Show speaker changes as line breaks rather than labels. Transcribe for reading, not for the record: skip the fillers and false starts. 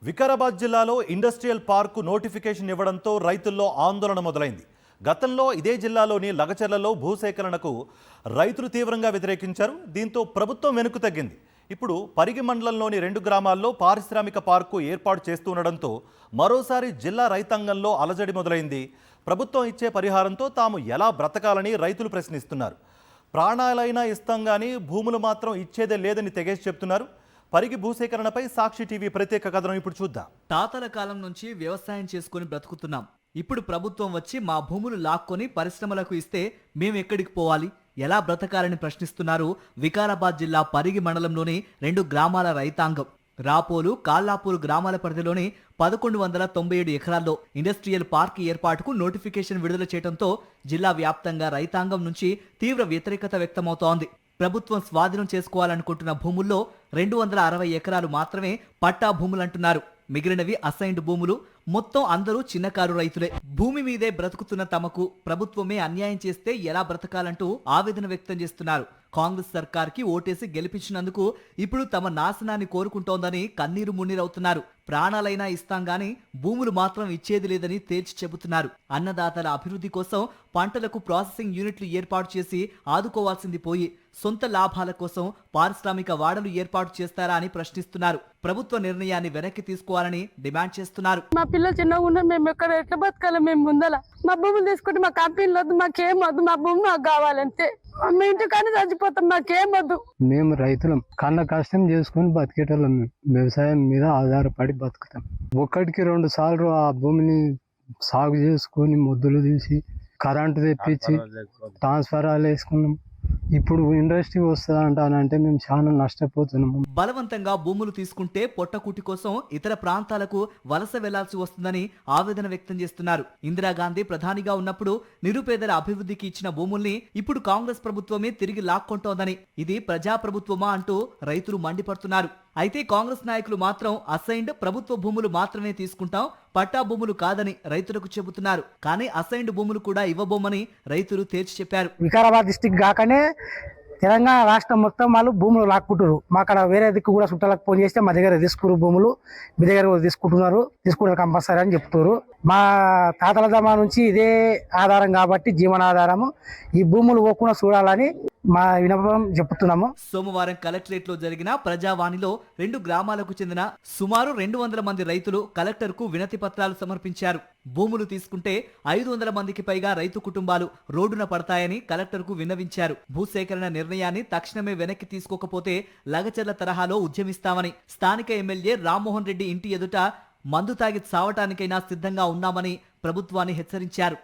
వికారాబాద్ జిల్లాలో industrial park notification ఇవ్వడంతో రైతుల్లో ఆందోళన మొదలైంది. గతంలో ఇదే జిల్లాలోని లగచర్లలో భూసేకరణకు రైతులు తీవ్రంగా వ్యతిరేకించారు. దీంతో ప్రభుత్వం వెనుక తగ్గింది. ఇప్పుడు పరిగి మండలంలోని 2 గ్రామాల్లో పారిశ్రామిక పార్కు ఏర్పాటు చేస్తుండడంతో మరోసారి జిల్లా రైతాంగంలో అలజడి మొదలైంది. ప్రభుత్వం ఇచ్చే పరిహారంతో తాము ఎలా బ్రతకాలని రైతులు ప్రశ్నిస్తున్నారు. ప్రాణాలైనా ఇస్తాం కానీ భూములు మాత్రం ఇచ్చేదే లేదని తెగేసి చెప్తున్నారు. పరిగి భూసేకరణపై సాక్షి టీవీ ప్రత్యేక కథనం ఇప్పుడు చూద్దాం.
తాతల కాలం నుంచి వ్యవసాయం చేసుకుని బ్రతుకుతున్నాం. ఇప్పుడు ప్రభుత్వం వచ్చి మా భూములు లాక్కొని పరిశ్రమలకు ఇస్తే మేము ఎక్కడికి పోవాలి, ఎలా బ్రతకాలని ప్రశ్నిస్తున్నారు వికారాబాద్ జిల్లా పరిగి మండలంలోని 2 గ్రామాల రైతాంగం. రాపోలు, కాల్లాపూరు గ్రామాల పరిధిలోని 1197 ఎకరాల్లో ఇండస్ట్రియల్ పార్క్ ఏర్పాటుకు నోటిఫికేషన్ విడుదల చేయడంతో జిల్లా వ్యాప్తంగా రైతాంగం నుంచి తీవ్ర వ్యతిరేకత వ్యక్తమవుతోంది. ప్రభుత్వం స్వాధీనం చేసుకోవాలనుకుంటున్న భూముల్లో 260 ఎకరాలు మాత్రమే పట్టా భూములంటున్నారు. మిగిలినవి అసైన్డ్ భూములు. మొత్తం అందరూ చిన్నకారు రైతులే. భూమి మీదే బ్రతుకుతున్న తమకు ప్రభుత్వమే అన్యాయం చేస్తే ఎలా బ్రతకాలంటూ ఆవేదన వ్యక్తం చేస్తున్నారు. కాంగ్రెస్ సర్కార్కి ఓటేసి గెలిపించినందుకు ఇప్పుడు తమ నాశనాన్ని కోరుకుంటోందని కన్నీరు మున్నీరవుతున్నారు. ప్రాణాలైనా ఇస్తాం గాని భూములు మాత్రం ఇచ్చేది లేదని తేల్చి చెబుతున్నారు. అన్నదాతల అభివృద్ధి కోసం పంటలకు ప్రాసెసింగ్ యూనిట్లు ఏర్పాటు చేసి ఆదుకోవాల్సింది పోయి సొంత లాభాల కోసం పారిశ్రామిక వాడలు ఏర్పాటు చేస్తారా అని ప్రశ్నిస్తున్నారు. ప్రభుత్వ నిర్ణయాన్ని వెనక్కి తీసుకోవాలని డిమాండ్ చేస్తున్నారు.
మా పిల్లలు చిన్నగా ఉన్నారు, మేము ఎట్లా బతకాలి? మేము ముందల మా భూములు తీసుకుంటే మా కంపెనీలు వద్దు, మాకేం వద్దు, మా భూమి మాకు కావాలంతే. మీ ఇంటికానే చచ్చిపోతాం, మాకేం వద్దు.
మేము రైతులం, కన్న కష్టం చేసుకుని బతికేటోళ్ళం. వ్యవసాయం మీద ఆధారపడి బతుకుతాం. 1-2 సార్లు ఆ భూమిని సాగు చేసుకొని మొద్దులు తీసి కరెంటు తెప్పించి ట్రాన్స్ఫరాలు వేసుకున్నాం. ఇప్పుడు ఇండస్ట్రీ వస్తుంది అంటానంటే మేము చాలా నష్టపోతున్నాము.
బలవంతంగా భూములు తీసుకుంటే పొట్టకూటి కోసం ఇతర ప్రాంతాలకు వలస వెళ్లాల్సి వస్తుందని ఆవేదన వ్యక్తం చేస్తున్నారు. ఇందిరాగాంధీ ప్రధానిగా ఉన్నప్పుడు నిరుపేదల అభివృద్ధికి ఇచ్చిన భూముల్ని ఇప్పుడు కాంగ్రెస్ ప్రభుత్వమే తిరిగి లాక్కొంటోందని, ఇది ప్రజాప్రభుత్వమా అంటూ రైతులు మండిపడుతున్నారు. అయితే కాంగ్రెస్ నాయకులు మాత్రం అసైన్డ్ ప్రభుత్వ భూములు మాత్రమే తీసుకుంటాం, పట్టా భూములు కాదని రైతులకు చెబుతున్నారు. కానీ అసైన్డ్ భూములు కూడా ఇవ్వబోమని రైతులు తేల్చి చెప్పారు.
వికారాబాద్ డిస్టిక్ కాకనే తెలంగాణ రాష్ట్రం మొత్తం వాళ్ళు భూములు లాక్కుంటారు. మా అక్కడ వేరే దిక్కు కూడా చుట్టాలకు ఫోన్ చేస్తే మా దగ్గర తీసుకురు భూములు, మీ దగ్గర తీసుకుంటున్నారు కంపల్సరీ అని చెప్తారు. మా తాతల దమా నుంచి ఇదే ఆధారం కాబట్టి జీవనాధారము. ఈ భూములు పోకుండా చూడాలని మా వినపం చెప్తున్నాము.
సోమవారం కలెక్టరేట్ లో జరిగిన ప్రజావాణిలో 2 గ్రామాలకు చెందిన సుమారు 200 మంది రైతులు కలెక్టర్ కు వినతి పత్రాలు సమర్పించారు. భూములు తీసుకుంటే 500 మందికి పైగా రైతు కుటుంబాలు రోడ్డున పడతాయని కలెక్టర్ కు విన్నవించారు. భూసేకరణ నిర్ణయాన్ని తక్షణమే వెనక్కి తీసుకోకపోతే లగచర్ల తరహాలో ఉద్యమిస్తామని, స్థానిక ఎమ్మెల్యే రామ్మోహన్ రెడ్డి ఇంటి ఎదుట మందు తాగి చావటానికైనా సిద్ధంగా ఉన్నామని ప్రభుత్వాన్ని హెచ్చరించారు.